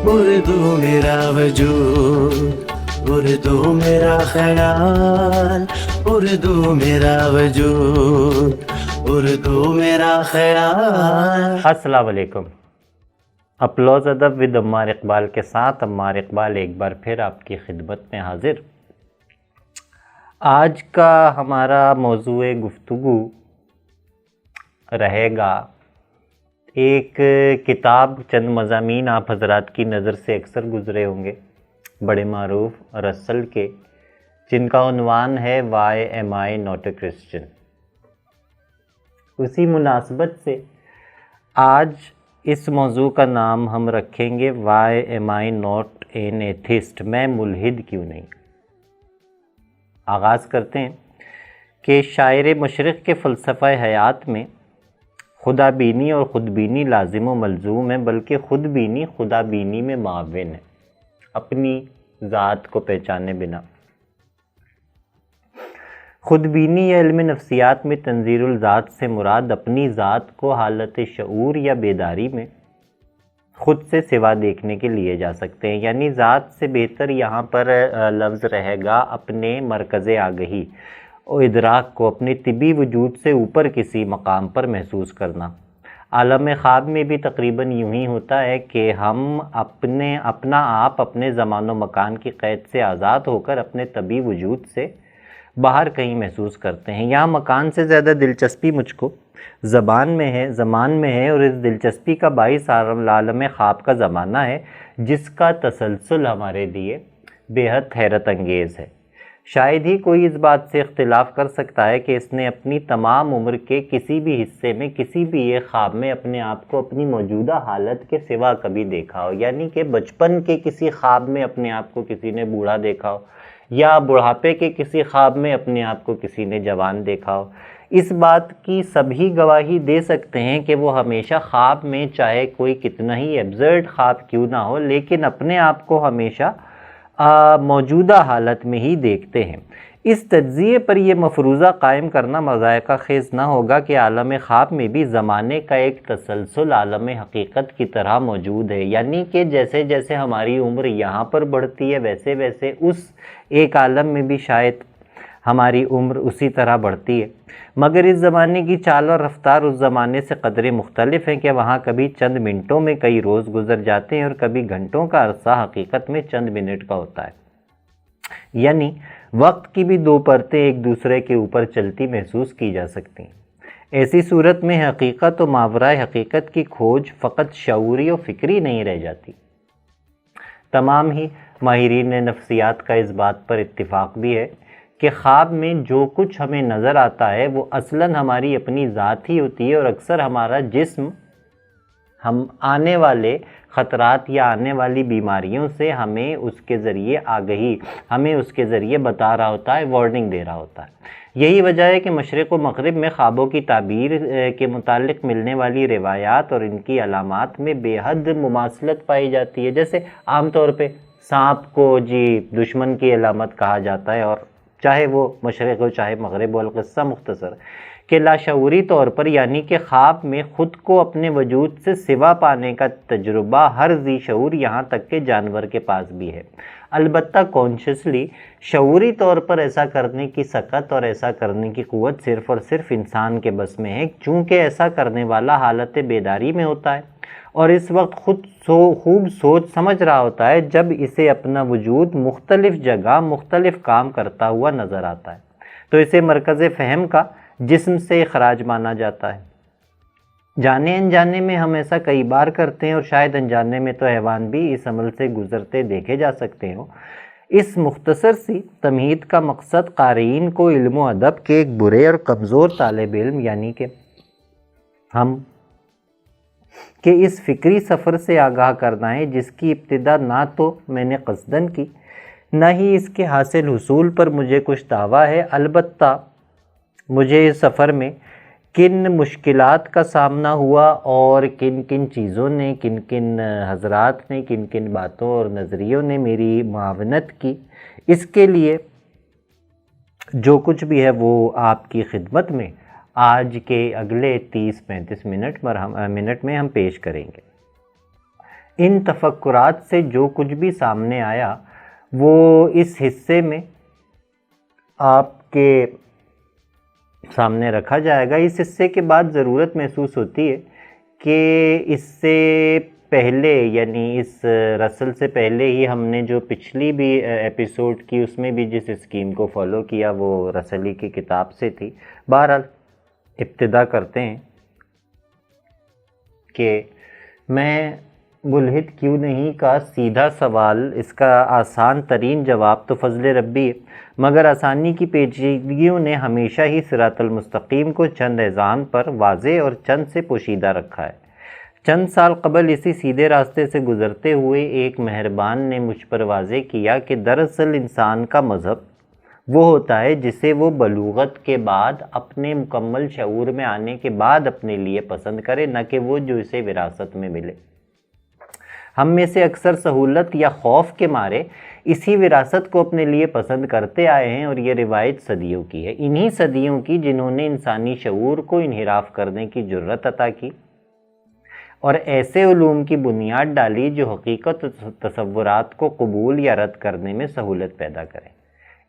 اردو میرا وجود، اردو میرا خیال، اردو میرا وجود، اردو میرا خیال۔ السلام علیکم۔ اپلوز ادب ود عمار اقبال کے ساتھ عمار اقبال ایک بار پھر آپ کی خدمت میں حاضر۔ آج کا ہمارا موضوع گفتگو رہے گا ایک کتاب، چند مضامین آپ حضرات کی نظر سے اکثر گزرے ہوں گے، بڑے معروف رسل کے، جن کا عنوان ہے why am I not a Christian. اسی مناسبت سے آج اس موضوع کا نام ہم رکھیں گے why am I not an atheist, میں ملحد کیوں نہیں۔ آغاز کرتے ہیں کہ شاعر مشرق کے فلسفہ حیات میں خدا بینی اور خود بینی لازم و ملزوم ہے، بلکہ خود بینی خدا بینی میں معاون ہے، اپنی ذات کو پہچانے بنا۔ خود بینی یا علم نفسیات میں تنظیر الذات سے مراد اپنی ذات کو حالت شعور یا بیداری میں خود سے سوا دیکھنے کے لیے جا سکتے ہیں، یعنی ذات سے بہتر یہاں پر لفظ رہے گا اپنے مرکز آگہی اور ادراک کو اپنے طبی وجود سے اوپر کسی مقام پر محسوس کرنا۔ عالم خواب میں بھی تقریباً یوں ہی ہوتا ہے کہ ہم اپنا آپ اپنے زمان و مکان کی قید سے آزاد ہو کر اپنے طبی وجود سے باہر کہیں محسوس کرتے ہیں۔ یہاں مکان سے زیادہ دلچسپی مجھ کو زمان میں ہے، اور اس دلچسپی کا باعث عالم خواب کا زمانہ ہے، جس کا تسلسل ہمارے لیے بے حد حیرت انگیز ہے۔ شاید ہی کوئی اس بات سے اختلاف کر سکتا ہے کہ اس نے اپنی تمام عمر کے کسی بھی حصے میں کسی بھی ایک خواب میں اپنے آپ کو اپنی موجودہ حالت کے سوا کبھی دیکھا ہو، یعنی کہ بچپن کے کسی خواب میں اپنے آپ کو کسی نے بوڑھا دیکھا ہو، یا بڑھاپے کے کسی خواب میں اپنے آپ کو کسی نے جوان دیکھا ہو۔ اس بات کی سبھی گواہی دے سکتے ہیں کہ وہ ہمیشہ خواب میں، چاہے کوئی کتنا ہی ایبزرڈ خواب کیوں نہ ہو، لیکن اپنے آپ کو ہمیشہ موجودہ حالت میں ہی دیکھتے ہیں۔ اس تجزیے پر یہ مفروضہ قائم کرنا مذائقہ خیز نہ ہوگا کہ عالم خواب میں بھی زمانے کا ایک تسلسل عالم حقیقت کی طرح موجود ہے، یعنی کہ جیسے جیسے ہماری عمر یہاں پر بڑھتی ہے ویسے ویسے اس ایک عالم میں بھی شاید ہماری عمر اسی طرح بڑھتی ہے، مگر اس زمانے کی چال اور رفتار اس زمانے سے قدرے مختلف ہیں کہ وہاں کبھی چند منٹوں میں کئی روز گزر جاتے ہیں اور کبھی گھنٹوں کا عرصہ حقیقت میں چند منٹ کا ہوتا ہے، یعنی وقت کی بھی دو پرتیں ایک دوسرے کے اوپر چلتی محسوس کی جا سکتی ہیں۔ ایسی صورت میں حقیقت و ماورائے حقیقت کی کھوج فقط شعوری و فکری نہیں رہ جاتی۔ تمام ہی ماہرین نفسیات کا اس بات پر اتفاق بھی ہے کہ خواب میں جو کچھ ہمیں نظر آتا ہے وہ اصلاً ہماری اپنی ذات ہی ہوتی ہے، اور اکثر ہمارا جسم ہم آنے والے خطرات یا آنے والی بیماریوں سے ہمیں اس کے ذریعے آگہی، ہمیں اس کے ذریعے بتا رہا ہوتا ہے، وارننگ دے رہا ہوتا ہے۔ یہی وجہ ہے کہ مشرق و مغرب میں خوابوں کی تعبیر کے متعلق ملنے والی روایات اور ان کی علامات میں بے حد مماثلت پائی جاتی ہے۔ جیسے عام طور پہ سانپ کو دشمن کی علامت کہا جاتا ہے، اور چاہے وہ مشرق ہو چاہے مغرب ہو، القصہ مختصر کہ لاشعوری طور پر، یعنی کہ خواب میں خود کو اپنے وجود سے سوا پانے کا تجربہ ہر ذی شعور یہاں تک کہ جانور کے پاس بھی ہے۔ البتہ کانشیسلی، شعوری طور پر ایسا کرنے کی سکت اور ایسا کرنے کی قوت صرف اور صرف انسان کے بس میں ہے، چونکہ ایسا کرنے والا حالت بیداری میں ہوتا ہے اور اس وقت خود خوب سوچ سمجھ رہا ہوتا ہے، جب اسے اپنا وجود مختلف جگہ مختلف کام کرتا ہوا نظر آتا ہے تو اسے مرکز فہم کا جسم سے اخراج مانا جاتا ہے۔ جانے انجانے میں ہم ایسا کئی بار کرتے ہیں، اور شاید انجانے میں تو حیوان بھی اس عمل سے گزرتے دیکھے جا سکتے ہوں۔ اس مختصر سی تمہید کا مقصد قارئین کو علم و ادب کے ایک برے اور کمزور طالب علم، یعنی کہ ہم کہ اس فکری سفر سے آگاہ کرنا ہے جس کی ابتدا نہ تو میں نے قصدن کی، نہ ہی اس کے حاصل حصول پر مجھے کچھ دعویٰ ہے۔ البتہ مجھے اس سفر میں کن مشکلات کا سامنا ہوا اور کن کن چیزوں نے، کن کن حضرات نے، کن کن باتوں اور نظریوں نے میری معاونت کی، اس کے لیے جو کچھ بھی ہے وہ آپ کی خدمت میں آج کے اگلے 30-35 منٹ میں ہم پیش کریں گے۔ ان تفکرات سے جو کچھ بھی سامنے آیا وہ اس حصے میں آپ کے سامنے رکھا جائے گا۔ اس حصے کے بعد ضرورت محسوس ہوتی ہے کہ اس سے پہلے، یعنی اس رسل سے پہلے ہی ہم نے جو پچھلی بھی ایپیسوڈ کی اس میں بھی جس اسکیم کو فالو کیا وہ رسلی کی کتاب سے تھی۔ بہرحال ابتدا کرتے ہیں کہ میں ملحد کیوں نہیں کا سیدھا سوال، اس کا آسان ترین جواب تو فضل ربی ہے، مگر آسانی کی پیچیدگیوں نے ہمیشہ ہی صراط المستقیم کو چند اذعان پر واضح اور چند سے پوشیدہ رکھا ہے۔ چند سال قبل اسی سیدھے راستے سے گزرتے ہوئے ایک مہربان نے مجھ پر واضح کیا کہ دراصل انسان کا مذہب وہ ہوتا ہے جسے وہ بلوغت کے بعد اپنے مکمل شعور میں آنے کے بعد اپنے لیے پسند کرے، نہ کہ وہ جو اسے وراثت میں ملے۔ ہم میں سے اکثر سہولت یا خوف کے مارے اسی وراثت کو اپنے لیے پسند کرتے آئے ہیں، اور یہ روایت صدیوں کی ہے، انہی صدیوں کی جنہوں نے انسانی شعور کو انحراف کرنے کی جرأت عطا کی اور ایسے علوم کی بنیاد ڈالی جو حقیقت و تصورات کو قبول یا رد کرنے میں سہولت پیدا کریں۔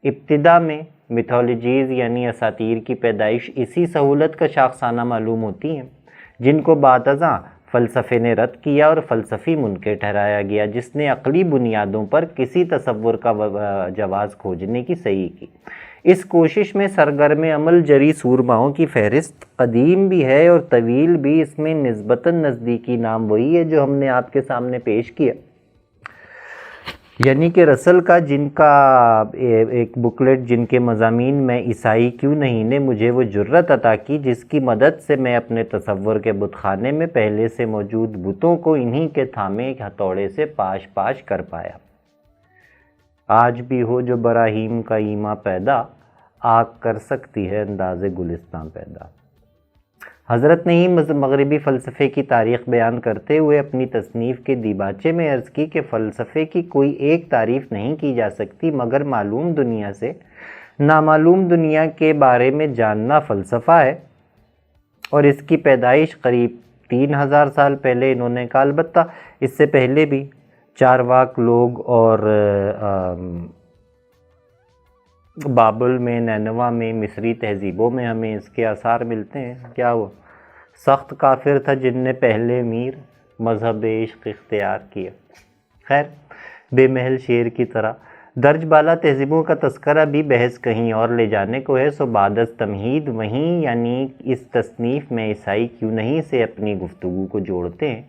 ابتدا میں میتھولوجیز یعنی اساطیر کی پیدائش اسی سہولت کا شاخسانہ معلوم ہوتی ہیں، جن کو بعد ازاں فلسفے نے رد کیا اور فلسفی منکر ٹھہرایا گیا، جس نے عقلی بنیادوں پر کسی تصور کا جواز کھوجنے کی صحیح کی۔ اس کوشش میں سرگرم عمل جری سورماؤں کی فہرست قدیم بھی ہے اور طویل بھی۔ اس میں نسبتاً نزدیکی نام وہی ہے جو ہم نے آپ کے سامنے پیش کیا، یعنی کہ رسل کا، جن کا ایک بکلیٹ جن کے مضامین میں عیسائی کیوں نہیں نے مجھے وہ جرأت عطا کی جس کی مدد سے میں اپنے تصور کے بت خانے میں پہلے سے موجود بتوں کو انہی کے تھامے ہتھوڑے سے پاش پاش کر پایا۔ آج بھی ہو جو براہیم کا ایما پیدا، آگ کر سکتی ہے انداز گلستان پیدا۔ حضرت نے ہی مغربی فلسفے کی تاریخ بیان کرتے ہوئے اپنی تصنیف کے دیباچے میں عرض کی کہ فلسفے کی کوئی ایک تعریف نہیں کی جا سکتی مگر معلوم دنیا سے نامعلوم دنیا کے بارے میں جاننا فلسفہ ہے، اور اس کی پیدائش قریب 3000 سال پہلے انہوں نے کہا۔ البتہ اس سے پہلے بھی چارواک لوگ اور بابل میں، نینوا میں، مصری تہذیبوں میں ہمیں اس کے آثار ملتے ہیں۔ کیا وہ سخت کافر تھا جن نے پہلے میر مذہب عشق اختیار کیا؟ خیر، بے محل شیر کی طرح درج بالا تہذیبوں کا تذکرہ بھی بحث کہیں اور لے جانے کو ہے، سو بعد از تمہید وہیں یعنی اس تصنیف میں عیسائی کیوں نہیں سے اپنی گفتگو کو جوڑتے ہیں،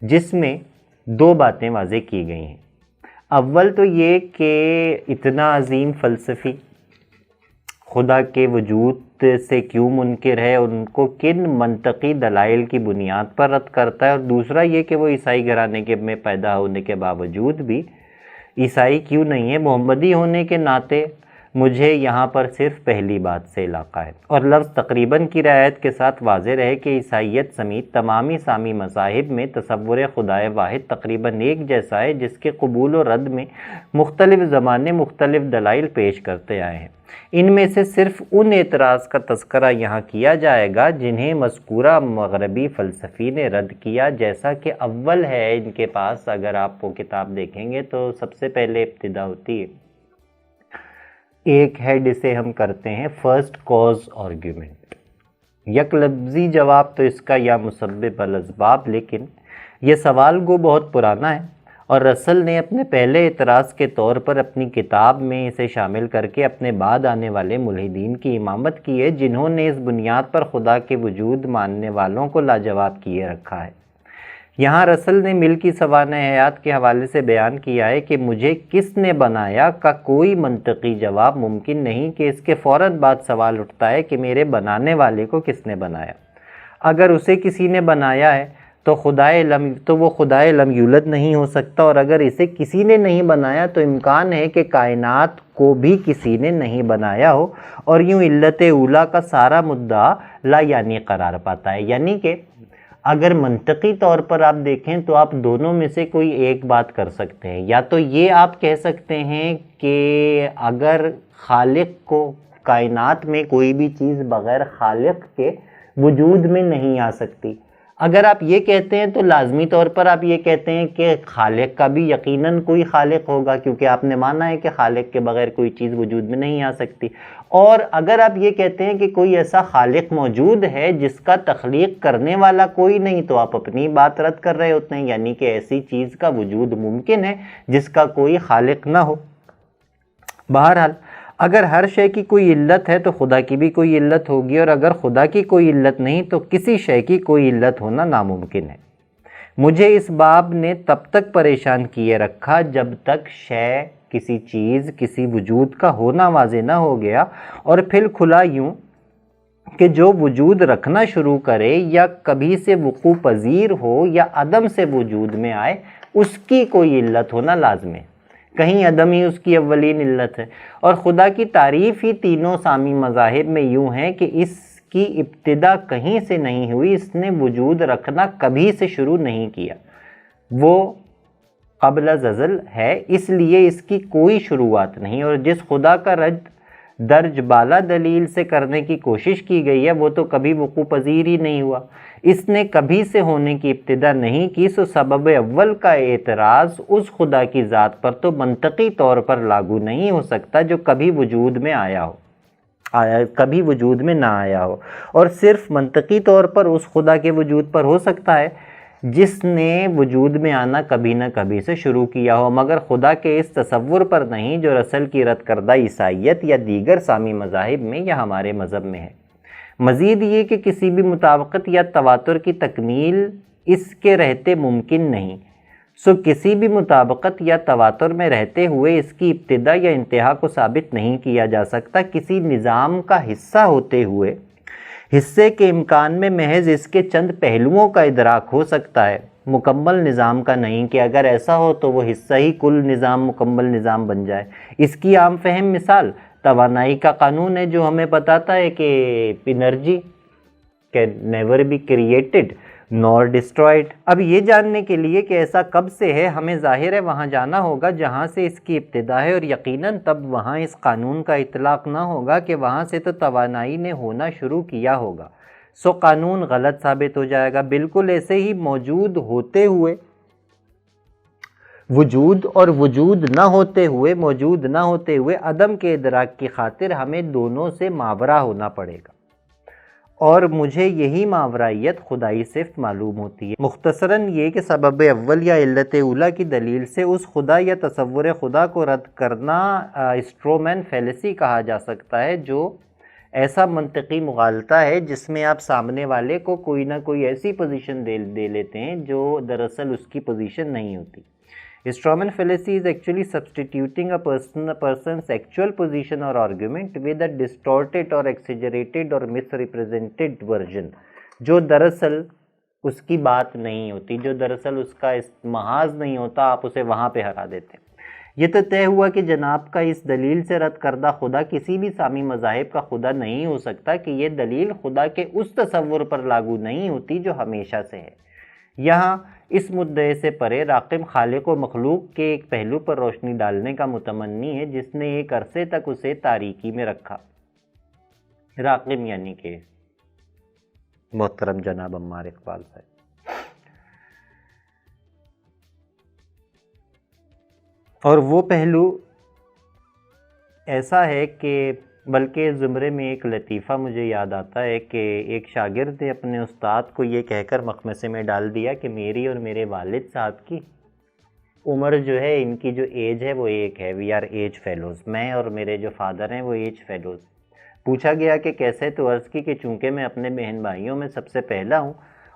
جس میں دو باتیں واضح کی گئی ہیں۔ اول تو یہ کہ اتنا عظیم فلسفی خدا کے وجود سے کیوں منکر ہے، ان کو کن منطقی دلائل کی بنیاد پر رد کرتا ہے، اور دوسرا یہ کہ وہ عیسائی گھرانے کے میں پیدا ہونے کے باوجود بھی عیسائی کیوں نہیں ہے۔ محمدی ہونے کے ناطے مجھے یہاں پر صرف پہلی بات سے علاقہ ہے، اور لفظ تقریباً کی رعایت کے ساتھ واضح رہے کہ عیسائیت سمیت تمامی سامی مذاہب میں تصور خدائے واحد تقریباً ایک جیسا ہے، جس کے قبول و رد میں مختلف زمانے مختلف دلائل پیش کرتے آئے ہیں۔ ان میں سے صرف ان اعتراض کا تذکرہ یہاں کیا جائے گا جنہیں مذکورہ مغربی فلسفی نے رد کیا، جیسا کہ اول ہے ان کے پاس۔ اگر آپ وہ کتاب دیکھیں گے تو سب سے پہلے ابتدا ہوتی ہے، ایک ہیڈ اسے ہم کرتے ہیں فرسٹ کاز آرگیومنٹ۔ یک لفظی جواب تو اس کا یا مسبب الاسباب، لیکن یہ سوال گو بہت پرانا ہے، اور رسل نے اپنے پہلے اعتراض کے طور پر اپنی کتاب میں اسے شامل کر کے اپنے بعد آنے والے ملحدین کی امامت کی ہے، جنہوں نے اس بنیاد پر خدا کے وجود ماننے والوں کو لاجواب کیے رکھا ہے۔ یہاں رسل نے ملکی سوانح حیات کے حوالے سے بیان کیا ہے کہ مجھے کس نے بنایا کا کوئی منطقی جواب ممکن نہیں، کہ اس کے فوراً بعد سوال اٹھتا ہے کہ میرے بنانے والے کو کس نے بنایا۔ اگر اسے کسی نے بنایا ہے تو وہ خدائے لم یولد نہیں ہو سکتا، اور اگر اسے کسی نے نہیں بنایا تو امکان ہے کہ کائنات کو بھی کسی نے نہیں بنایا ہو، اور یوں علت اولا کا سارا مدعا لا یعنی قرار پاتا ہے۔ یعنی کہ اگر منطقی طور پر آپ دیکھیں تو آپ دونوں میں سے کوئی ایک بات کر سکتے ہیں، یا تو یہ آپ کہہ سکتے ہیں کہ اگر خالق کو کائنات میں کوئی بھی چیز بغیر خالق کے وجود میں نہیں آ سکتی، اگر آپ یہ کہتے ہیں تو لازمی طور پر آپ یہ کہتے ہیں کہ خالق کا بھی یقیناً کوئی خالق ہوگا، کیونکہ آپ نے مانا ہے کہ خالق کے بغیر کوئی چیز وجود میں نہیں آ سکتی۔ اور اگر آپ یہ کہتے ہیں کہ کوئی ایسا خالق موجود ہے جس کا تخلیق کرنے والا کوئی نہیں، تو آپ اپنی بات رد کر رہے ہوتے ہیں، یعنی کہ ایسی چیز کا وجود ممکن ہے جس کا کوئی خالق نہ ہو۔ بہرحال اگر ہر شے کی کوئی علت ہے تو خدا کی بھی کوئی علت ہوگی، اور اگر خدا کی کوئی علت نہیں تو کسی شے کی کوئی علت ہونا ناممکن ہے۔ مجھے اس باب نے تب تک پریشان کیے رکھا جب تک شے، کسی چیز، کسی وجود کا ہونا واضح نہ ہو گیا، اور پھر کھلا یوں کہ جو وجود رکھنا شروع کرے یا کبھی سے وقوع پذیر ہو یا عدم سے وجود میں آئے، اس کی کوئی علت ہونا لازم ہے۔ کہیں عدم ہی اس کی اولین علت ہے۔ اور خدا کی تعریف ہی تینوں سامی مذاہب میں یوں ہے کہ اس کی ابتدا کہیں سے نہیں ہوئی، اس نے وجود رکھنا کبھی سے شروع نہیں کیا، وہ قبل از ازل ہے، اس لیے اس کی کوئی شروعات نہیں۔ اور جس خدا کا رد درج بالا دلیل سے کرنے کی کوشش کی گئی ہے وہ تو کبھی وقوع پذیر ہی نہیں ہوا، اس نے کبھی سے ہونے کی ابتدا نہیں کی، سو سبب اول کا اعتراض اس خدا کی ذات پر تو منطقی طور پر لاگو نہیں ہو سکتا جو کبھی وجود میں آیا ہو، کبھی وجود میں نہ آیا ہو، اور صرف منطقی طور پر اس خدا کے وجود پر ہو سکتا ہے جس نے وجود میں آنا کبھی نہ کبھی سے شروع کیا ہو، مگر خدا کے اس تصور پر نہیں جو رسل کی رد کردہ عیسائیت یا دیگر سامی مذاہب میں یا ہمارے مذہب میں ہے۔ مزید یہ کہ کسی بھی مطابقت یا تواتر کی تکمیل اس کے رہتے ممکن نہیں، سو کسی بھی مطابقت یا تواتر میں رہتے ہوئے اس کی ابتدا یا انتہا کو ثابت نہیں کیا جا سکتا۔ کسی نظام کا حصہ ہوتے ہوئے حصے کے امکان میں محض اس کے چند پہلوؤں کا ادراک ہو سکتا ہے، مکمل نظام کا نہیں، کہ اگر ایسا ہو تو وہ حصہ ہی کل نظام، مکمل نظام بن جائے۔ اس کی عام فہم مثال توانائی کا قانون ہے جو ہمیں بتاتا ہے کہ energy can never be created nor destroyed۔ اب یہ جاننے کے لیے کہ ایسا کب سے ہے، ہمیں ظاہر ہے وہاں جانا ہوگا جہاں سے اس کی ابتدا ہے، اور یقیناً تب وہاں اس قانون کا اطلاق نہ ہوگا کہ وہاں سے تو توانائی نے ہونا شروع کیا ہوگا، سو قانون غلط ثابت ہو جائے گا۔ بالکل ایسے ہی موجود ہوتے ہوئے وجود اور وجود نہ ہوتے ہوئے عدم کے ادراک کی خاطر ہمیں دونوں سے ماورا ہونا پڑے گا، اور مجھے یہی ماورائیت خدائی صفت معلوم ہوتی ہے۔ مختصراً یہ کہ سبب اول یا علت اولا کی دلیل سے اس خدا یا تصور خدا کو رد کرنا اسٹرومین فیلیسی کہا جا سکتا ہے، جو ایسا منطقی مغالطہ ہے جس میں آپ سامنے والے کو کوئی نہ کوئی ایسی پوزیشن دے لیتے ہیں جو دراصل اس کی پوزیشن نہیں ہوتی۔ Stroman fallacy is actually substituting a person's actual position or argument with a distorted or exaggerated or misrepresented version، جو دراصل اس کی بات نہیں ہوتی، جو دراصل اس کا محاذ نہیں ہوتا، آپ اسے وہاں پہ ہرا دیتے ہیں۔ یہ تو طے ہوا کہ جناب کا اس دلیل سے رد کردہ خدا کسی بھی سامی مذاہب کا خدا نہیں ہو سکتا، کہ یہ دلیل خدا کے اس تصور پر لاگو نہیں ہوتی جو ہمیشہ سے ہے۔ یہاں اس مدعے سے پرے راقم خالق و مخلوق کے ایک پہلو پر روشنی ڈالنے کا متمنی ہے جس نے ایک عرصے تک اسے تاریکی میں رکھا۔ راقم یعنی کہ محترم جناب عمار اقبال صاحب۔ اور وہ پہلو ایسا ہے کہ بلکہ زمرے میں ایک لطیفہ مجھے یاد آتا ہے کہ ایک شاگرد نے اپنے استاد کو یہ کہہ کر مخمصے میں ڈال دیا کہ میری اور میرے والد صاحب کی عمر جو ہے، ان کی جو ایج ہے وہ ایک ہے، وی آر ایج فیلوز، میں اور میرے جو فادر ہیں وہ ایج فیلوز۔ پوچھا گیا کہ کیسے، تو عرض کی کہ چونکہ میں اپنے بہن بھائیوں میں سب سے پہلا ہوں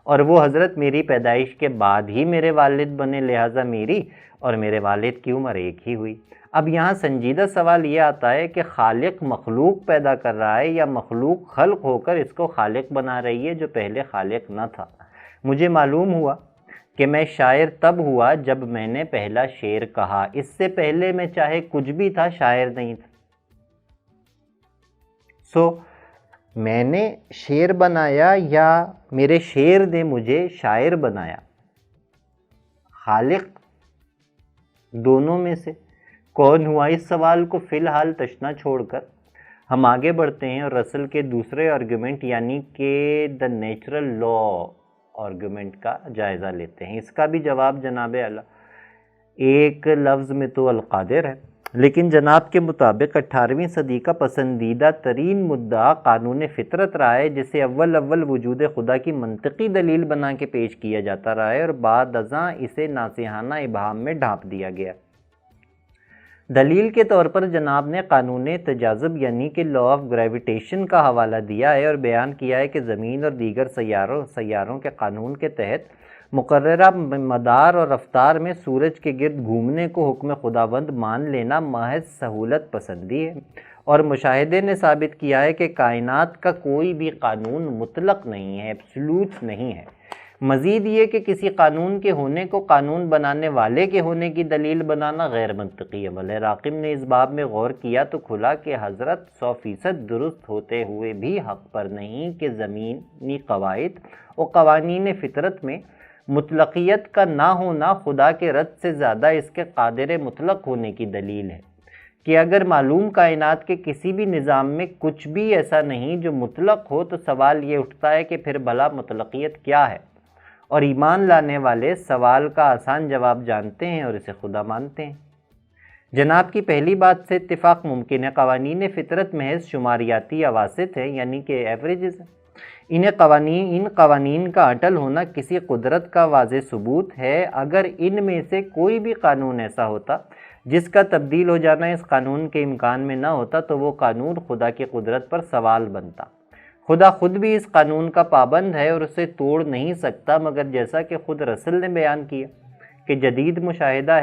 اور وہ حضرت میری پیدائش کے بعد ہی میرے والد بنے، لہٰذا میری اور میرے والد کی عمر ایک ہی ہوئی۔ اب یہاں سنجیدہ سوال یہ آتا ہے کہ خالق مخلوق پیدا کر رہا ہے یا مخلوق خلق ہو کر اس کو خالق بنا رہی ہے جو پہلے خالق نہ تھا؟ مجھے معلوم ہوا کہ میں شاعر تب ہوا جب میں نے پہلا شعر کہا، اس سے پہلے میں چاہے کچھ بھی تھا شاعر نہیں تھا۔ سو میں نے شعر بنایا یا میرے شعر نے مجھے شاعر بنایا؟ خالق دونوں میں سے کون ہوا؟ اس سوال کو فی الحال تشنا چھوڑ کر ہم آگے بڑھتے ہیں اور رسل کے دوسرے آرگومنٹ یعنی کہ دا نیچرل لا آرگومنٹ کا جائزہ لیتے ہیں۔ اس کا بھی جواب جناب اعلیٰ ایک لفظ میں تو القادر ہے، لیکن جناب کے مطابق 18ویں صدی کا پسندیدہ ترین مدعا قانون فطرت رہا ہے، جسے اول وجود خدا کی منطقی دلیل بنا کے پیش کیا جاتا رہا ہے اور بعد ازاں اسے ناصحانہ ابہام میں ڈھانپ دیا گیا۔ دلیل کے طور پر جناب نے قانون تجاذب یعنی کہ لا آف گریویٹیشن کا حوالہ دیا ہے اور بیان کیا ہے کہ زمین اور دیگر سیاروں کے قانون کے تحت مقررہ مدار اور رفتار میں سورج کے گرد گھومنے کو حکم خداوند مان لینا محض سہولت پسندی ہے، اور مشاہدے نے ثابت کیا ہے کہ کائنات کا کوئی بھی قانون مطلق نہیں ہے، ایبسولوٹ نہیں ہے۔ مزید یہ کہ کسی قانون کے ہونے کو قانون بنانے والے کے ہونے کی دلیل بنانا غیر منطقی عمل ہے۔ راقم نے اس باب میں غور کیا تو کھلا کہ حضرت 100% درست ہوتے ہوئے بھی حق پر نہیں کہ زمینی قواعد اور قوانین فطرت میں مطلقیت کا نہ ہونا خدا کے رد سے زیادہ اس کے قادر مطلق ہونے کی دلیل ہے، کہ اگر معلوم کائنات کے کسی بھی نظام میں کچھ بھی ایسا نہیں جو مطلق ہو تو سوال یہ اٹھتا ہے کہ پھر بھلا مطلقیت کیا ہے، اور ایمان لانے والے سوال کا آسان جواب جانتے ہیں اور اسے خدا مانتے ہیں۔ جناب کی پہلی بات سے اتفاق ممکن ہے، قوانین فطرت محض شماریاتی اواسط ہیں، یعنی کہ ایوریجز ہیں۔ ان قوانین کا اٹل ہونا کسی قدرت کا واضح ثبوت ہے۔ اگر ان میں سے کوئی بھی قانون ایسا ہوتا جس کا تبدیل ہو جانا اس قانون کے امکان میں نہ ہوتا تو وہ قانون خدا کی قدرت پر سوال بنتا۔ خدا خود بھی اس قانون کا پابند ہے اور اسے توڑ نہیں سکتا، مگر جیسا کہ خود رسل نے بیان کیا کہ جدید مشاہدہ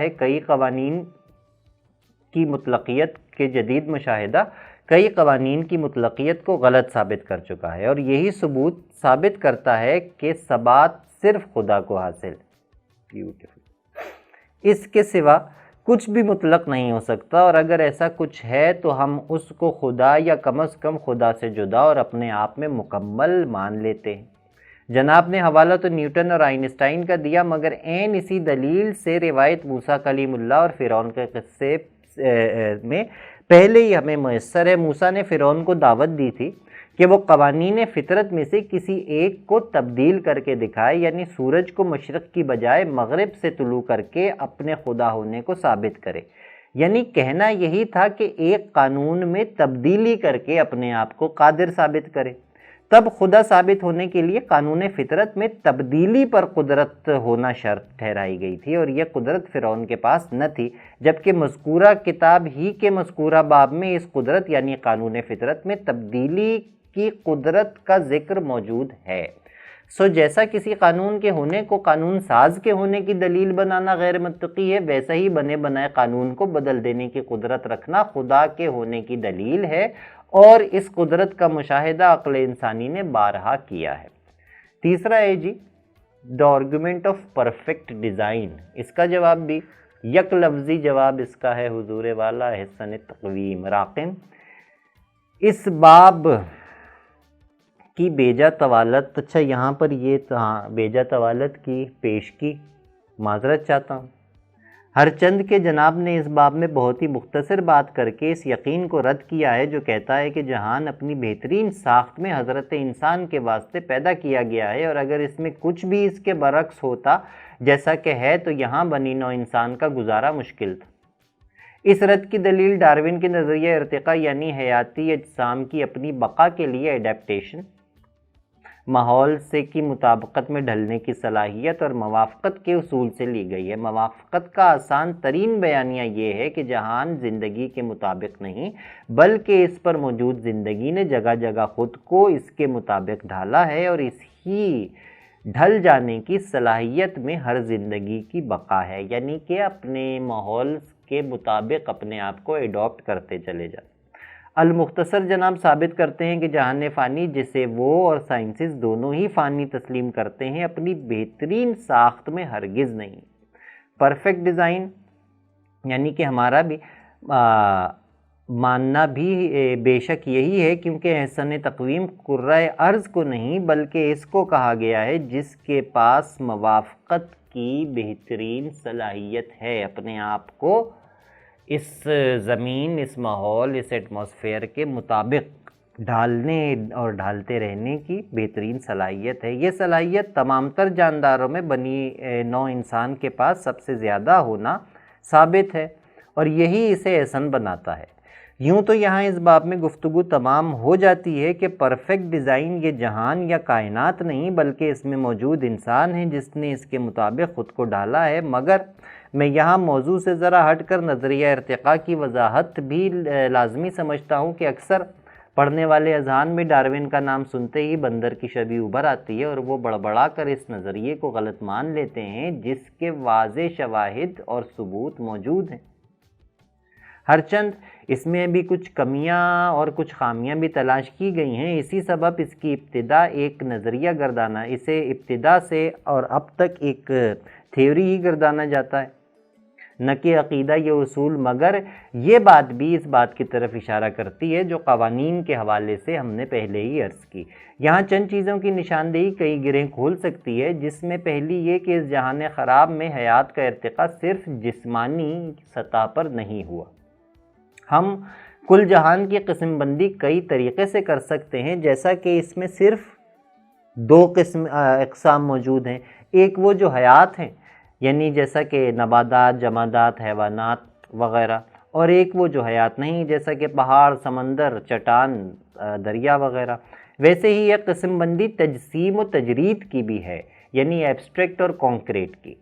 کئی قوانین کی مطلقیت کو غلط ثابت کر چکا ہے، اور یہی ثبوت ثابت کرتا ہے کہ ثبات صرف خدا کو حاصل ہے۔ اس کے سوا کچھ بھی مطلق نہیں ہو سکتا، اور اگر ایسا کچھ ہے تو ہم اس کو خدا یا کم از کم خدا سے جدا اور اپنے آپ میں مکمل مان لیتے ہیں۔ جناب نے حوالہ تو نیوٹن اور آئنسٹائن کا دیا، مگر عین اسی دلیل سے روایت موسیٰ کلیم اللہ اور فرعون کے قصے میں پہلے ہی ہمیں میسر ہے۔ موسیٰ نے فرعون کو دعوت دی تھی کہ وہ قوانین فطرت میں سے کسی ایک کو تبدیل کر کے دکھائے، یعنی سورج کو مشرق کی بجائے مغرب سے طلوع کر کے اپنے خدا ہونے کو ثابت کرے، یعنی کہنا یہی تھا کہ ایک قانون میں تبدیلی کر کے اپنے آپ کو قادر ثابت کرے۔ تب خدا ثابت ہونے کے لیے قانون فطرت میں تبدیلی پر قدرت ہونا شرط ٹھہرائی گئی تھی، اور یہ قدرت فرعون کے پاس نہ تھی، جبکہ مذکورہ کتاب ہی کے مذکورہ باب میں اس قدرت یعنی قانون فطرت میں تبدیلی کی قدرت کا ذکر موجود ہے۔ جیسا کسی قانون کے ہونے کو قانون ساز کے ہونے کی دلیل بنانا غیر منطقی ہے، ویسا ہی بنے بنائے قانون کو بدل دینے کی قدرت رکھنا خدا کے ہونے کی دلیل ہے، اور اس قدرت کا مشاہدہ عقل انسانی نے بارہا کیا ہے۔ تیسرا ہے جی the argument of perfect design. اس کا جواب بھی یک لفظی جواب اس کا ہے حضور والا احسن تقویم۔ راقم اس باب کی بیجا طوالت، اچھا یہاں پر یہ بیجا طوالت کی پیش کی معذرت چاہتا ہوں۔ ہر چند کے جناب نے اس باب میں بہت ہی مختصر بات کر کے اس یقین کو رد کیا ہے جو کہتا ہے کہ جہان اپنی بہترین ساخت میں حضرت انسان کے واسطے پیدا کیا گیا ہے، اور اگر اس میں کچھ بھی اس کے برعکس ہوتا جیسا کہ ہے تو یہاں بنی نوع انسان کا گزارا مشکل تھا۔ اس رد کی دلیل ڈارون کے نظریہ ارتقاء یعنی حیاتی اجسام کی اپنی بقا کے لیے ایڈیپٹیشن، ماحول سے کی مطابقت میں ڈھلنے کی صلاحیت اور موافقت کے اصول سے لی گئی ہے۔ موافقت کا آسان ترین بیانیہ یہ ہے کہ جہان زندگی کے مطابق نہیں بلکہ اس پر موجود زندگی نے جگہ جگہ خود کو اس کے مطابق ڈھالا ہے، اور اس ہی ڈھل جانے کی صلاحیت میں ہر زندگی کی بقا ہے، یعنی کہ اپنے ماحول کے مطابق اپنے آپ کو ایڈاپٹ کرتے چلے جاتے۔ المختصر جناب ثابت کرتے ہیں کہ جہان فانی جسے وہ اور سائنسز دونوں ہی فانی تسلیم کرتے ہیں اپنی بہترین ساخت میں ہرگز نہیں۔ پرفیکٹ ڈیزائن یعنی کہ ہمارا بھی ماننا بھی بے شک یہی ہے، کیونکہ احسن تقویم قرۂ ارض کو نہیں بلکہ اس کو کہا گیا ہے جس کے پاس موافقت کی بہترین صلاحیت ہے، اپنے آپ کو اس زمین، اس ماحول، اس ایٹماسفیئر کے مطابق ڈھالنے اور ڈھالتے رہنے کی بہترین صلاحیت ہے۔ یہ صلاحیت تمام تر جانداروں میں بنی نوع انسان کے پاس سب سے زیادہ ہونا ثابت ہے، اور یہی اسے احسن بناتا ہے۔ یوں تو یہاں اس باب میں گفتگو تمام ہو جاتی ہے کہ پرفیکٹ ڈیزائن یہ جہان یا کائنات نہیں بلکہ اس میں موجود انسان ہے جس نے اس کے مطابق خود کو ڈھالا ہے، مگر میں یہاں موضوع سے ذرا ہٹ کر نظریہ ارتقاء کی وضاحت بھی لازمی سمجھتا ہوں کہ اکثر پڑھنے والے اذہان میں ڈارون کا نام سنتے ہی بندر کی شبیہ ابھر آتی ہے، اور وہ بڑبڑا کر اس نظریے کو غلط مان لیتے ہیں جس کے واضح شواہد اور ثبوت موجود ہیں۔ ہرچند اس میں بھی کچھ کمیاں اور کچھ خامیاں بھی تلاش کی گئی ہیں، اسی سبب اس کی ابتدا ایک نظریہ گردانا، اسے ابتدا سے اور اب تک ایک تھیوری ہی گردانا جاتا ہے، نہ کہ عقیدہ یہ اصول، مگر یہ بات بھی اس بات کی طرف اشارہ کرتی ہے جو قوانین کے حوالے سے ہم نے پہلے ہی عرض کی۔ یہاں چند چیزوں کی نشاندہی کئی گرہیں کھول سکتی ہے، جس میں پہلی یہ کہ اس جہان خراب میں حیات کا ارتقاء صرف جسمانی سطح پر نہیں ہوا۔ ہم کل جہان کی قسم بندی کئی طریقے سے کر سکتے ہیں، جیسا کہ اس میں صرف دو اقسام موجود ہیں، ایک وہ جو حیات ہیں یعنی جیسا کہ نباتات، جمادات، حیوانات وغیرہ، اور ایک وہ جو حیات نہیں جیسا کہ پہاڑ، سمندر، چٹان، دریا وغیرہ۔ ویسے ہی ایک قسم بندی تجسیم و تجرید کی بھی ہے، یعنی ایبسٹریکٹ اور کانکریٹ کی،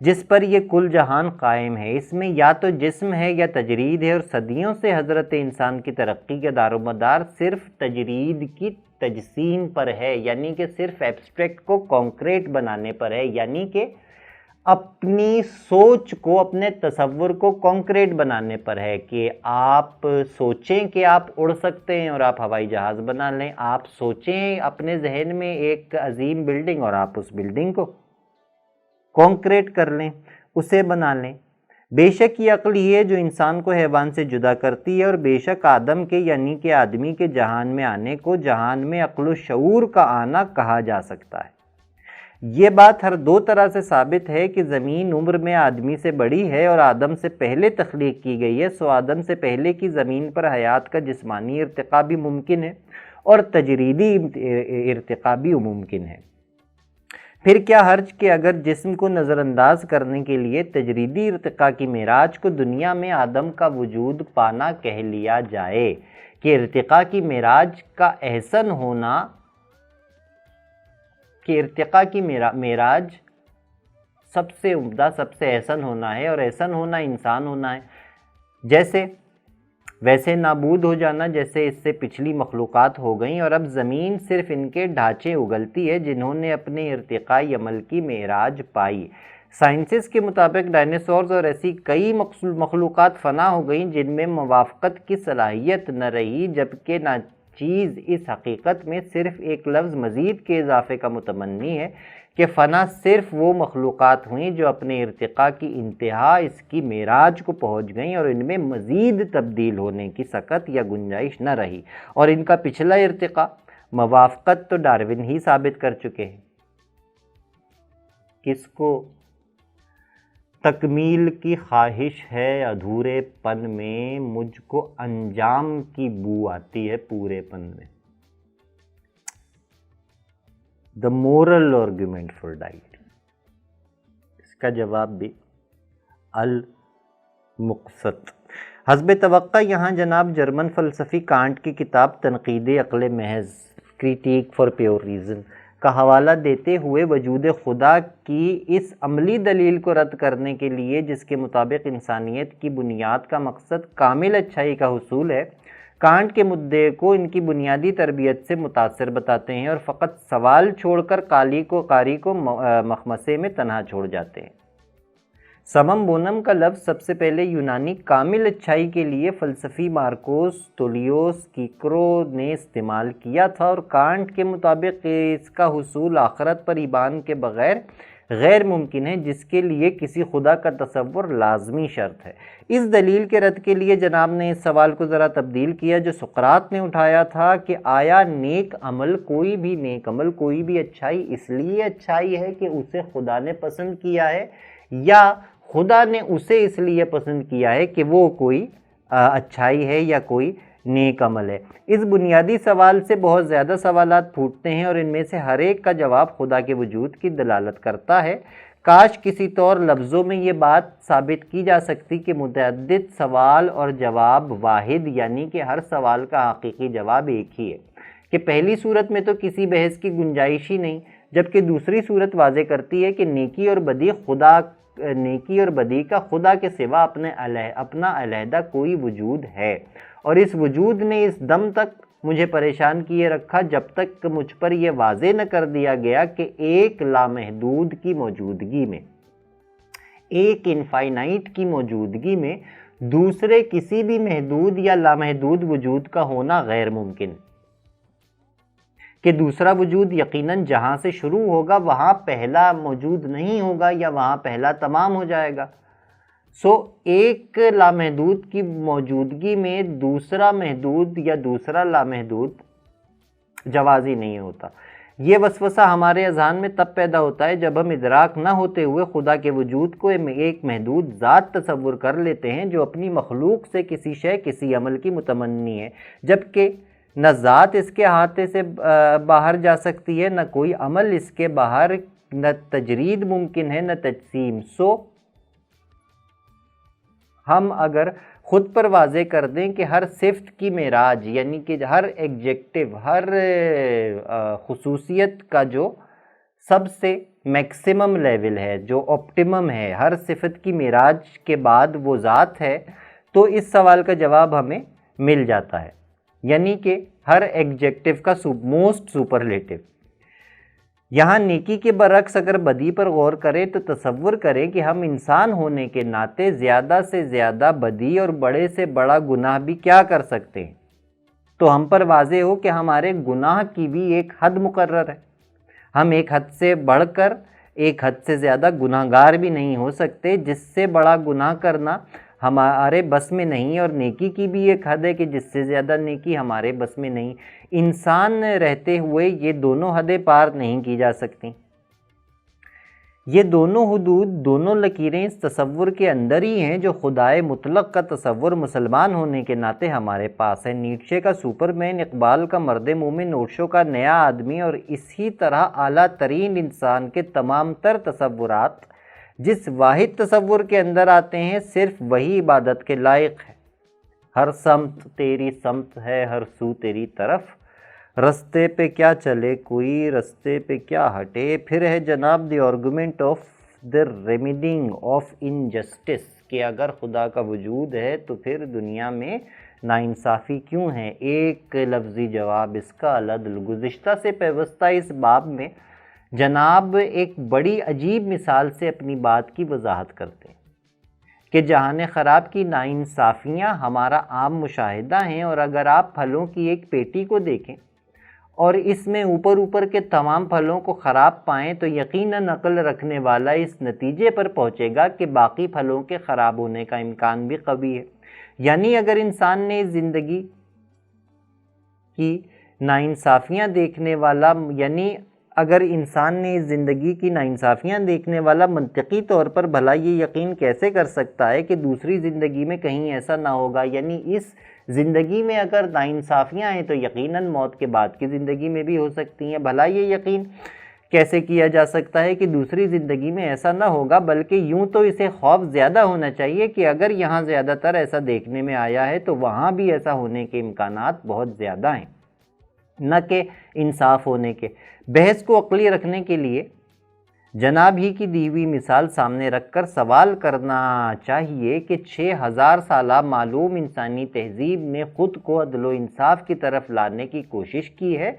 جس پر یہ کل جہان قائم ہے۔ اس میں یا تو جسم ہے یا تجرید ہے، اور صدیوں سے حضرت انسان کی ترقی کا دار و مدار صرف تجرید کی تجسیم پر ہے، یعنی کہ صرف ایبسٹریکٹ کو کانکریٹ بنانے پر ہے، یعنی کہ اپنی سوچ کو، اپنے تصور کو کانکریٹ بنانے پر ہے کہ آپ سوچیں کہ آپ اڑ سکتے ہیں اور آپ ہوائی جہاز بنا لیں، آپ سوچیں اپنے ذہن میں ایک عظیم بلڈنگ اور آپ اس بلڈنگ کو کانکریٹ کر لیں، اسے بنا لیں۔ بے شک یہ عقل ہی ہے جو انسان کو حیوان سے جدا کرتی ہے، اور بے شک آدم کے یعنی کہ آدمی کے جہان میں آنے کو جہان میں عقل و شعور کا آنا کہا جا سکتا ہے۔ یہ بات ہر دو طرح سے ثابت ہے کہ زمین عمر میں آدمی سے بڑی ہے اور آدم سے پہلے تخلیق کی گئی ہے، سو آدم سے پہلے کی زمین پر حیات کا جسمانی ارتقاء بھی ممکن ہے اور تجریدی ارتقاء بھی ممکن ہے۔ پھر کیا حرج کہ اگر جسم کو نظر انداز کرنے کے لیے تجریدی ارتقاء کی معراج کو دنیا میں آدم کا وجود پانا کہہ لیا جائے، کہ ارتقاء کی معراج کا احسن ہونا، کہ ارتقاء کی معراج سب سے عمدہ، سب سے احسن ہونا ہے، اور احسن ہونا انسان ہونا ہے، جیسے ویسے نابود ہو جانا جیسے اس سے پچھلی مخلوقات ہو گئیں، اور اب زمین صرف ان کے ڈھانچے اگلتی ہے جنہوں نے اپنے ارتقائی عمل کی معراج پائی۔ سائنسز کے مطابق ڈائناسورز اور ایسی کئی مخلوقات فنا ہو گئیں جن میں موافقت کی صلاحیت نہ رہی، جبکہ ناچیز اس حقیقت میں صرف ایک لفظ مزید کے اضافے کا متمنی ہے کہ فنا صرف وہ مخلوقات ہوئیں جو اپنے ارتقاء کی انتہا، اس کی معراج کو پہنچ گئیں، اور ان میں مزید تبدیل ہونے کی سکت یا گنجائش نہ رہی، اور ان کا پچھلا ارتقاء موافقت تو ڈارون ہی ثابت کر چکے ہیں۔ کس کو تکمیل کی خواہش ہے ادھورے پن میں، مجھ کو انجام کی بو آتی ہے پورے پن میں۔ The moral argument for diet، اس کا جواب بھی المقسط۔ حسب توقع یہاں جناب جرمن فلسفی کانٹ کی کتاب تنقید عقل محض، کریٹیک فار پیور ریزن کا حوالہ دیتے ہوئے وجود خدا کی اس عملی دلیل کو رد کرنے کے لیے جس کے مطابق انسانیت کی بنیاد کا مقصد کامل اچھائی کا حصول ہے، کانٹ کے مدعے کو ان کی بنیادی تربیت سے متاثر بتاتے ہیں، اور فقط سوال چھوڑ کر قاری کو مخمصے میں تنہا چھوڑ جاتے ہیں۔ سمم بونم کا لفظ سب سے پہلے یونانی کامل اچھائی کے لیے فلسفی مارکوس تولیوس کیکرو نے استعمال کیا تھا، اور کانٹ کے مطابق اس کا حصول آخرت پر ایمان کے بغیر غیر ممکن ہے، جس کے لیے کسی خدا کا تصور لازمی شرط ہے۔ اس دلیل کے رد کے لیے جناب نے اس سوال کو ذرا تبدیل کیا جو سقراط نے اٹھایا تھا کہ آیا نیک عمل، کوئی بھی اچھائی اس لیے اچھائی ہے کہ اسے خدا نے پسند کیا ہے، یا خدا نے اسے اس لیے پسند کیا ہے کہ وہ کوئی اچھائی ہے یا کوئی نیک عمل ہے؟ اس بنیادی سوال سے بہت زیادہ سوالات پھوٹتے ہیں اور ان میں سے ہر ایک کا جواب خدا کے وجود کی دلالت کرتا ہے۔ کاش کسی طور لفظوں میں یہ بات ثابت کی جا سکتی کہ متعدد سوال اور جواب واحد، یعنی کہ ہر سوال کا حقیقی جواب ایک ہی ہے، کہ پہلی صورت میں تو کسی بحث کی گنجائش ہی نہیں، جبکہ دوسری صورت واضح کرتی ہے کہ نیکی اور بدی کا خدا کے سوا اپنا علیحدہ کوئی وجود ہے، اور اس وجود نے اس دم تک مجھے پریشان کیے رکھا جب تک مجھ پر یہ واضح نہ کر دیا گیا کہ ایک لامحدود کی موجودگی میں، ایک انفائنائٹ کی موجودگی میں دوسرے کسی بھی محدود یا لامحدود وجود کا ہونا غیر ممکن، کہ دوسرا وجود یقیناً جہاں سے شروع ہوگا وہاں پہلا موجود نہیں ہوگا یا وہاں پہلا تمام ہو جائے گا۔ ایک لامحدود کی موجودگی میں دوسرا محدود یا دوسرا لامحدود جوازی نہیں ہوتا۔ یہ وسوسہ ہمارے اذہان میں تب پیدا ہوتا ہے جب ہم ادراک نہ ہوتے ہوئے خدا کے وجود کو ایک محدود ذات تصور کر لیتے ہیں جو اپنی مخلوق سے کسی شے کسی عمل کی متمنی ہے، جبکہ نہ ذات اس کے احاطے سے باہر جا سکتی ہے، نہ کوئی عمل اس کے باہر، نہ تجرید ممکن ہے، نہ تجسیم۔ ہم اگر خود پر واضح کر دیں کہ ہر صفت کی معراج، یعنی کہ ہر ایگجیکٹو، ہر خصوصیت کا جو سب سے میکسیمم لیول ہے، جو آپٹیمم ہے، ہر صفت کی معراج کے بعد وہ ذات ہے، تو اس سوال کا جواب ہمیں مل جاتا ہے، یعنی کہ ہر ایگجیکٹو کا موسٹ سپرلیٹو۔ یہاں نیکی کے برعکس اگر بدی پر غور کریں تو تصور کریں کہ ہم انسان ہونے کے ناطے زیادہ سے زیادہ بدی اور بڑے سے بڑا گناہ بھی کیا کر سکتے ہیں، تو ہم پر واضح ہو کہ ہمارے گناہ کی بھی ایک حد مقرر ہے۔ ہم ایک حد سے بڑھ کر ایک حد سے زیادہ گناہگار بھی نہیں ہو سکتے، جس سے بڑا گناہ کرنا ہمارے بس میں نہیں، اور نیکی کی بھی ایک حد ہے کہ جس سے زیادہ نیکی ہمارے بس میں نہیں۔ انسان رہتے ہوئے یہ دونوں حدیں پار نہیں کی جا سکتی۔ یہ دونوں حدود، دونوں لکیریں اس تصور کے اندر ہی ہیں جو خدائے مطلق کا تصور مسلمان ہونے کے ناطے ہمارے پاس ہے۔ نیٹشے کا سپرمین، اقبال کا مرد مومن، اوشو کا نیا آدمی، اور اسی طرح اعلیٰ ترین انسان کے تمام تر تصورات جس واحد تصور کے اندر آتے ہیں صرف وہی عبادت کے لائق ہے۔ ہر سمت تیری سمت ہے، ہر سو تیری طرف، رستے پہ کیا چلے کوئی، رستے پہ کیا ہٹے۔ پھر ہے جناب the argument of the remedying of injustice, کہ اگر خدا کا وجود ہے تو پھر دنیا میں ناانصافی کیوں ہے؟ ایک لفظی جواب اس کا العدل۔ گزشتہ سے پیوستہ اس باب میں جناب ایک بڑی عجیب مثال سے اپنی بات کی وضاحت کرتے ہیں کہ جہان خراب کی ناانصافیاں ہمارا عام مشاہدہ ہیں، اور اگر آپ پھلوں کی ایک پیٹی کو دیکھیں اور اس میں اوپر کے تمام پھلوں کو خراب پائیں تو یقیناً عقل رکھنے والا اس نتیجے پر پہنچے گا کہ باقی پھلوں کے خراب ہونے کا امکان بھی قوی ہے۔ یعنی اگر انسان نے زندگی کی ناانصافیاں دیکھنے والا منطقی طور پر بھلا یہ یقین کیسے کر سکتا ہے کہ دوسری زندگی میں کہیں ایسا نہ ہوگا؟ یعنی اس زندگی میں اگر ناانصافیاں ہیں تو یقیناً موت کے بعد کی زندگی میں بھی ہو سکتی ہیں۔ بھلا یہ یقین کیسے کیا جا سکتا ہے کہ دوسری زندگی میں ایسا نہ ہوگا؟ بلکہ یوں تو اسے خوف زیادہ ہونا چاہیے کہ اگر یہاں زیادہ تر ایسا دیکھنے میں آیا ہے تو وہاں بھی ایسا ہونے کے امکانات بہت زیادہ ہیں، نہ کہ انصاف ہونے کے۔ بحث کو عقلی رکھنے کے لیے جناب ہی کی دی ہوئی مثال سامنے رکھ کر سوال کرنا چاہیے کہ 6000 سالہ معلوم انسانی تہذیب نے خود کو عدل و انصاف کی طرف لانے کی کوشش کی ہے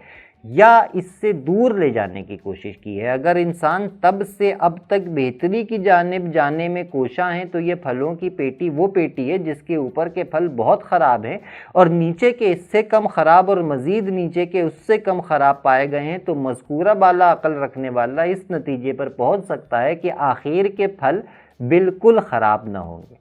یا اس سے دور لے جانے کی کوشش کی ہے؟ اگر انسان تب سے اب تک بہتری کی جانب جانے میں کوشاں ہیں تو یہ پھلوں کی پیٹی وہ پیٹی ہے جس کے اوپر کے پھل بہت خراب ہیں اور نیچے کے اس سے کم خراب اور مزید نیچے کے اس سے کم خراب پائے گئے ہیں، تو مذکورہ بالا عقل رکھنے والا اس نتیجے پر پہنچ سکتا ہے کہ آخر کے پھل بالکل خراب نہ ہوں گے۔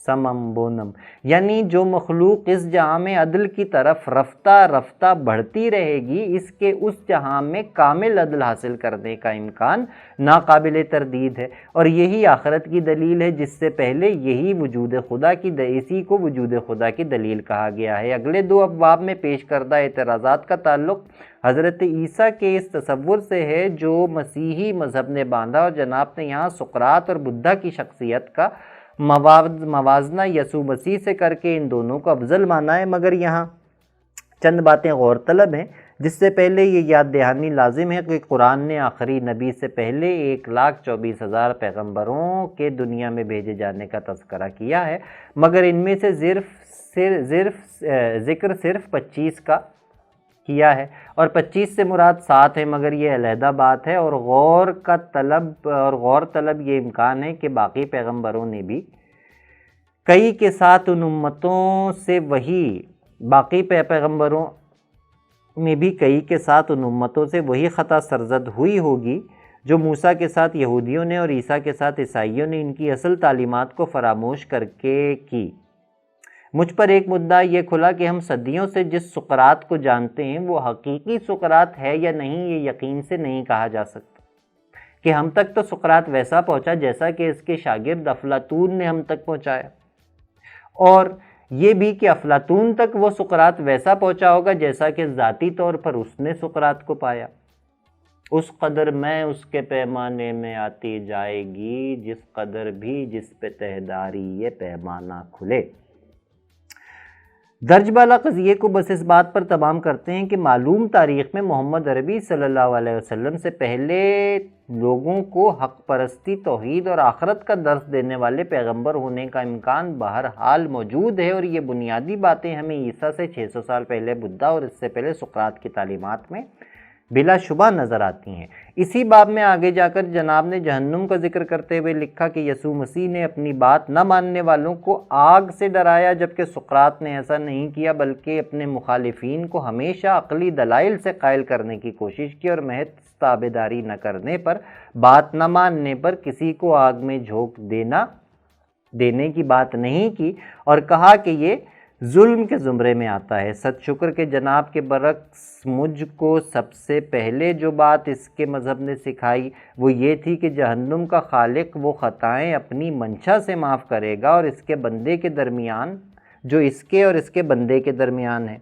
سمم بونم، یعنی جو مخلوق اس جہاں میں عدل کی طرف رفتہ رفتہ بڑھتی رہے گی، اس کے اس جہاں میں کامل عدل حاصل کرنے کا امکان ناقابل تردید ہے، اور یہی آخرت کی دلیل ہے، جس سے پہلے یہی وجود خدا کی اسی کو وجود خدا کی دلیل کہا گیا ہے۔ اگلے 2 ابواب میں پیش کردہ اعتراضات کا تعلق حضرت عیسیٰ کے اس تصور سے ہے جو مسیحی مذہب نے باندھا، اور جناب نے یہاں سقراط اور بدھا کی شخصیت کا موازنہ یسوع مسیح سے کر کے ان دونوں کو افضل مانا ہے، مگر یہاں چند باتیں غور طلب ہیں، جس سے پہلے یہ یاد دہانی لازم ہے کہ قرآن نے آخری نبی سے پہلے 1,24,000 پیغمبروں کے دنیا میں بھیجے جانے کا تذکرہ کیا ہے، مگر ان میں سے ذکر صرف 25 کا کیا ہے، اور 25 سے مراد 7 ہے، مگر یہ علیحدہ بات ہے، اور غور طلب یہ امکان ہے کہ باقی پیغمبروں نے بھی کئی کے ساتھ ان امتوں سے وہی خطا سرزد ہوئی ہوگی جو موسیٰ کے ساتھ یہودیوں نے اور عیسیٰ کے ساتھ عیسائیوں نے ان کی اصل تعلیمات کو فراموش کر کے کی۔ مجھ پر ایک مدعا یہ کھلا کہ ہم صدیوں سے جس سقراط کو جانتے ہیں وہ حقیقی سقراط ہے یا نہیں، یہ یقین سے نہیں کہا جا سکتا، کہ ہم تک تو سقراط ویسا پہنچا جیسا کہ اس کے شاگرد افلاطون نے ہم تک پہنچایا، اور یہ بھی کہ افلاطون تک وہ سقراط ویسا پہنچا ہوگا جیسا کہ ذاتی طور پر اس نے سقراط کو پایا۔ اس قدر میں اس کے پیمانے میں آتی جائے گی جس قدر بھی جس پہ تہداری یہ پیمانہ کھلے۔ درج بالا قضیے کو بس اس بات پر تمام کرتے ہیں کہ معلوم تاریخ میں محمد عربی صلی اللہ علیہ وسلم سے پہلے لوگوں کو حق پرستی، توحید اور آخرت کا درس دینے والے پیغمبر ہونے کا امکان بہرحال موجود ہے، اور یہ بنیادی باتیں ہمیں عیسیٰ سے 600 سال پہلے بدھا اور اس سے پہلے سقراط کی تعلیمات میں بلا شبہ نظر آتی ہیں۔ اسی باب میں آگے جا کر جناب نے جہنم کا ذکر کرتے ہوئے لکھا کہ یسوع مسیح نے اپنی بات نہ ماننے والوں کو آگ سے ڈرایا، جبکہ سقراط نے ایسا نہیں کیا، بلکہ اپنے مخالفین کو ہمیشہ عقلی دلائل سے قائل کرنے کی کوشش کی، اور محض تابعداری نہ کرنے پر، بات نہ ماننے پر کسی کو آگ میں جھونک دینے کی بات نہیں کی، اور کہا کہ یہ ظلم کے زمرے میں آتا ہے۔ ست شکر کے جناب کے برعکس مجھ کو سب سے پہلے جو بات اس کے مذہب نے سکھائی وہ یہ تھی کہ جہنم کا خالق وہ خطائیں اپنی منشا سے معاف کرے گا، اور اس کے بندے کے درمیان جو اس کے اور اس کے بندے کے درمیان ہے،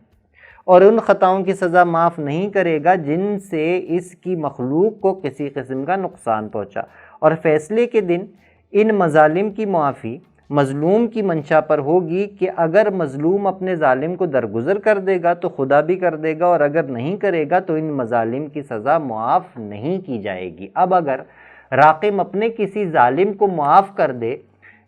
اور ان خطاؤں کی سزا معاف نہیں کرے گا جن سے اس کی مخلوق کو کسی قسم کا نقصان پہنچا، اور فیصلے کے دن ان مظالم کی معافی مظلوم کی منشا پر ہوگی کہ اگر مظلوم اپنے ظالم کو درگزر کر دے گا تو خدا بھی کر دے گا، اور اگر نہیں کرے گا تو ان مظالم کی سزا معاف نہیں کی جائے گی۔ اب اگر راقم اپنے کسی ظالم کو معاف کر دے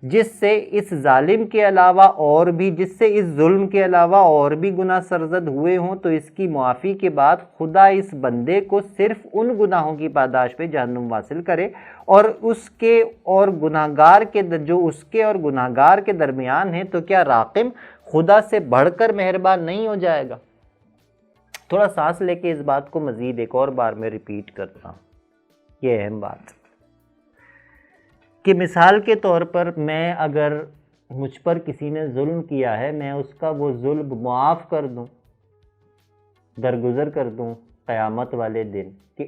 جس سے اس ظالم کے علاوہ اور بھی اس ظلم کے علاوہ اور بھی گناہ سرزد ہوئے ہوں، تو اس کی معافی کے بعد خدا اس بندے کو صرف ان گناہوں کی پاداش پہ جہنم واصل کرے، اور اس کے اور گناہگار کے درمیان ہے، تو کیا راقم خدا سے بڑھ کر مہربان نہیں ہو جائے گا؟ تھوڑا سانس لے کے اس بات کو مزید ایک اور بار میں ریپیٹ کرتا ہوں، یہ اہم بات کہ مثال کے طور پر میں اگر مجھ پر کسی نے ظلم کیا ہے، میں اس کا وہ ظلم معاف کر دوں، درگزر کر دوں قیامت والے دن، کہ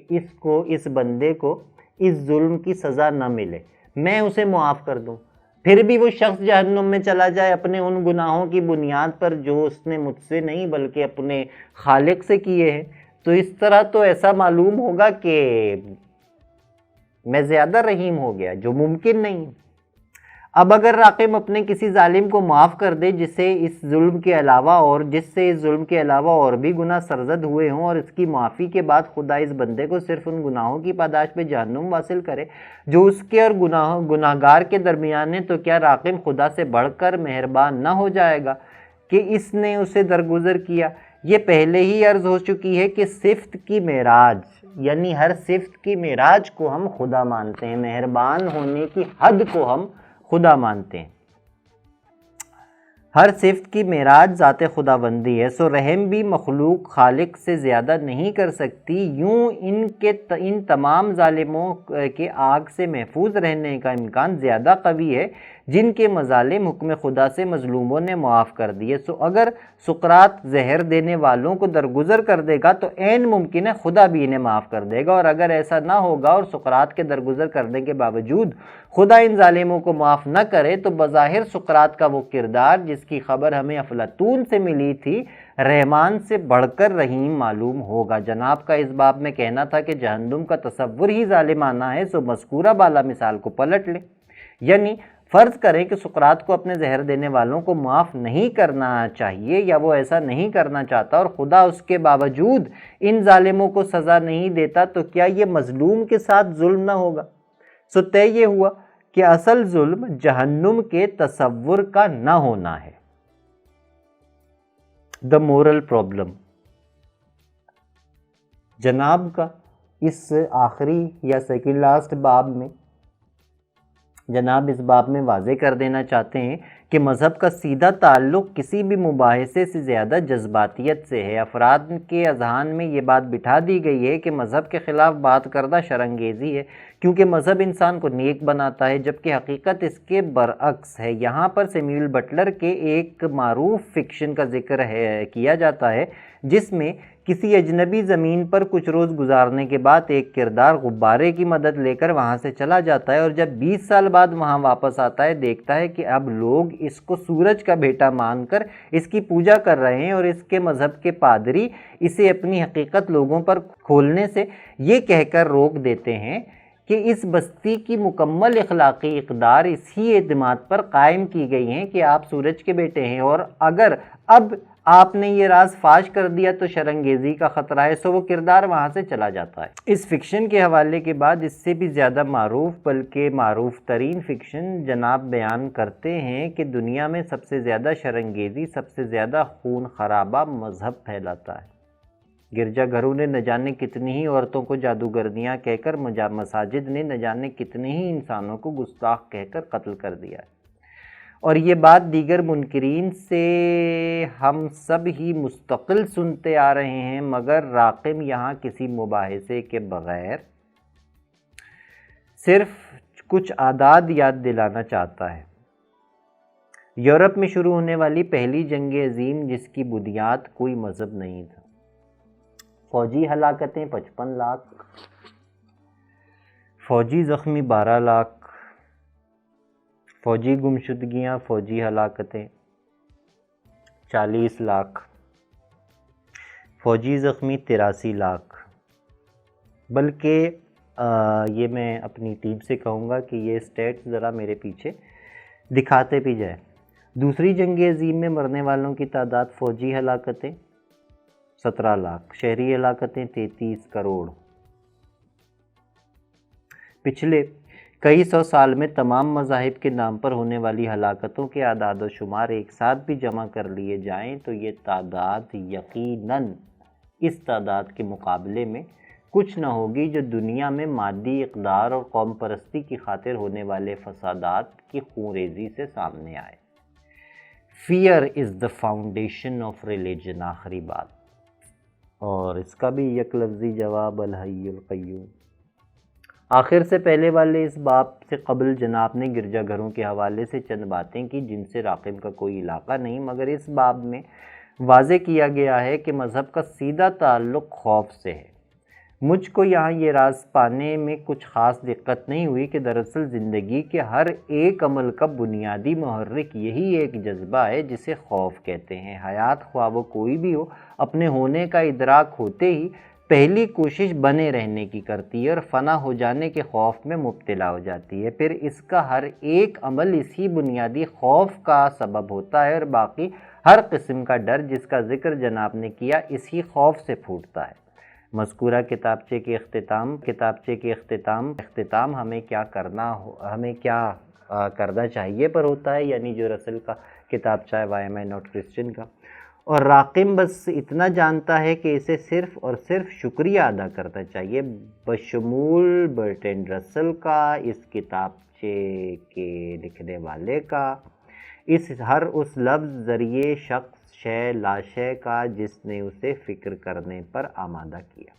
اس بندے کو اس ظلم کی سزا نہ ملے، میں اسے معاف کر دوں، پھر بھی وہ شخص جہنم میں چلا جائے اپنے ان گناہوں کی بنیاد پر جو اس نے مجھ سے نہیں بلکہ اپنے خالق سے کیے ہیں، تو اس طرح تو ایسا معلوم ہوگا کہ میں زیادہ رحیم ہو گیا، جو ممکن نہیں۔ اب اگر راقم اپنے کسی ظالم کو معاف کر دے جس سے اس ظلم کے علاوہ اور بھی گناہ سرزد ہوئے ہوں، اور اس کی معافی کے بعد خدا اس بندے کو صرف ان گناہوں کی پاداش پہ جہنم واصل کرے جو اس کے اور گناہگار کے درمیان ہے، تو کیا راقم خدا سے بڑھ کر مہربان نہ ہو جائے گا کہ اس نے اسے درگزر کیا؟ یہ پہلے ہی عرض ہو چکی ہے کہ صفت کی معراج، یعنی ہر صفت کی معراج کو ہم خدا مانتے ہیں، مہربان ہونے کی حد کو ہم خدا مانتے ہیں۔ ہر صفت کی معراج ذات خداوندی ہے، سو رحم بھی مخلوق خالق سے زیادہ نہیں کر سکتی، یوں ان تمام ظالموں کے آگ سے محفوظ رہنے کا امکان زیادہ قوی ہے جن کے مظالم حکم خدا سے مظلوموں نے معاف کر دیے۔ سو اگر سقراط زہر دینے والوں کو درگزر کر دے گا تو عین ممکن ہے خدا بھی انہیں معاف کر دے گا، اور اگر ایسا نہ ہوگا اور سقراط کے درگزر کرنے کے باوجود خدا ان ظالموں کو معاف نہ کرے تو بظاہر سقراط کا وہ کردار جس کی خبر ہمیں افلاطون سے ملی تھی رحمان سے بڑھ کر رحیم معلوم ہوگا۔ جناب کا اس باب میں کہنا تھا کہ جہنم کا تصور ہی ظالمانہ ہے، سو مذکورہ بالا مثال کو پلٹ لیں، یعنی فرض کریں کہ سقراط کو اپنے زہر دینے والوں کو معاف نہیں کرنا چاہیے یا وہ ایسا نہیں کرنا چاہتا اور خدا اس کے باوجود ان ظالموں کو سزا نہیں دیتا تو کیا یہ مظلوم کے ساتھ ظلم نہ ہوگا؟ سو طے یہ ہوا کہ اصل ظلم جہنم کے تصور کا نہ ہونا ہے۔ دا مورل پرابلم، جناب کا اس آخری یا سیکنڈ لاسٹ باب میں جناب اس باب میں واضح کر دینا چاہتے ہیں کہ مذہب کا سیدھا تعلق کسی بھی مباحثے سے زیادہ جذباتیت سے ہے۔ افراد کے اذہان میں یہ بات بٹھا دی گئی ہے کہ مذہب کے خلاف بات کرنا شرانگیزی ہے کیونکہ مذہب انسان کو نیک بناتا ہے، جبکہ حقیقت اس کے برعکس ہے۔ یہاں پر سیمیول بٹلر کے ایک معروف فکشن کا ذکر کیا جاتا ہے جس میں کسی اجنبی زمین پر کچھ روز گزارنے کے بعد ایک کردار غبارے کی مدد لے کر وہاں سے چلا جاتا ہے اور جب 20 سال بعد وہاں واپس آتا ہے دیکھتا ہے کہ اب لوگ اس کو سورج کا بیٹا مان کر اس کی پوجا کر رہے ہیں اور اس کے مذہب کے پادری اسے اپنی حقیقت لوگوں پر کھولنے سے یہ کہہ کر روک دیتے ہیں کہ اس بستی کی مکمل اخلاقی اقدار اسی اعتماد پر قائم کی گئی ہیں کہ آپ سورج کے بیٹے ہیں، اور اگر اب آپ نے یہ راز فاش کر دیا تو شرنگیزی کا خطرہ ہے، سو وہ کردار وہاں سے چلا جاتا ہے۔ اس فکشن کے حوالے کے بعد اس سے بھی زیادہ معروف بلکہ معروف ترین فکشن جناب بیان کرتے ہیں کہ دنیا میں سب سے زیادہ شرنگیزی، سب سے زیادہ خون خرابہ مذہب پھیلاتا ہے۔ گرجا گھروں نے نہ جانے کتنی ہی عورتوں کو جادوگرنیاں کہہ کر، مساجد نے نہ جانے کتنے ہی انسانوں کو گستاخ کہہ کر قتل کر دیا ہے، اور یہ بات دیگر منکرین سے ہم سب ہی مستقل سنتے آ رہے ہیں، مگر راقم یہاں کسی مباحثے کے بغیر صرف کچھ اعداد یاد دلانا چاہتا ہے۔ یورپ میں شروع ہونے والی پہلی جنگ عظیم جس کی بنیاد کوئی مذہب نہیں تھا، فوجی ہلاکتیں 55 لاکھ، فوجی زخمی 12 لاکھ، فوجی گمشدگیاں، فوجی ہلاکتیں 40 لاکھ، فوجی زخمی 83 لاکھ۔ بلکہ یہ میں اپنی ٹیم سے کہوں گا کہ یہ اسٹیٹس ذرا میرے پیچھے دکھاتے بھی جائیں۔ دوسری جنگ عظیم میں مرنے والوں کی تعداد، فوجی ہلاکتیں 17 لاکھ، شہری ہلاکتیں 33 کروڑ۔ پچھلے کئی سو سال میں تمام مذاہب کے نام پر ہونے والی ہلاکتوں کے اعداد و شمار ایک ساتھ بھی جمع کر لیے جائیں تو یہ تعداد یقیناً اس تعداد کے مقابلے میں کچھ نہ ہوگی جو دنیا میں مادی اقدار اور قوم پرستی کی خاطر ہونے والے فسادات کی خونریزی سے سامنے آئے۔ Fear is the foundation of religion, آخری بات، اور اس کا بھی یک لفظی جواب الحی القیوم۔ آخر سے پہلے والے اس باب سے قبل جناب نے گرجا گھروں کے حوالے سے چند باتیں کی جن سے راقم کا کوئی علاقہ نہیں، مگر اس باب میں واضح کیا گیا ہے کہ مذہب کا سیدھا تعلق خوف سے ہے۔ مجھ کو یہاں یہ راز پانے میں کچھ خاص دقت نہیں ہوئی کہ دراصل زندگی کے ہر ایک عمل کا بنیادی محرک یہی ایک جذبہ ہے جسے خوف کہتے ہیں۔ حیات خواہ وہ کوئی بھی ہو، اپنے ہونے کا ادراک ہوتے ہی پہلی کوشش بنے رہنے کی کرتی ہے اور فنا ہو جانے کے خوف میں مبتلا ہو جاتی ہے، پھر اس کا ہر ایک عمل اسی بنیادی خوف کا سبب ہوتا ہے اور باقی ہر قسم کا ڈر جس کا ذکر جناب نے کیا اسی خوف سے پھوٹتا ہے۔ مذکورہ کتابچے کے اختتام ہمیں کیا کرنا چاہیے پر ہوتا ہے، یعنی جو رسل کا کتابچہ ہے why am I not Christian کا، اور راقم بس اتنا جانتا ہے کہ اسے صرف اور صرف شکریہ ادا کرنا چاہیے، بشمول برٹرینڈ رسل کا، اس کتابچے کے لکھنے والے کا، ہر اس لفظ ذریعے شخص شے لاشے کا جس نے اسے فکر کرنے پر آمادہ کیا۔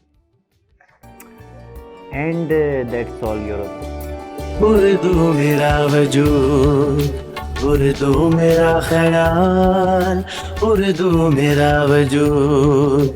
And that's all your Urdu میرا وجود، اردو میرا خیال، اردو میرا وجود.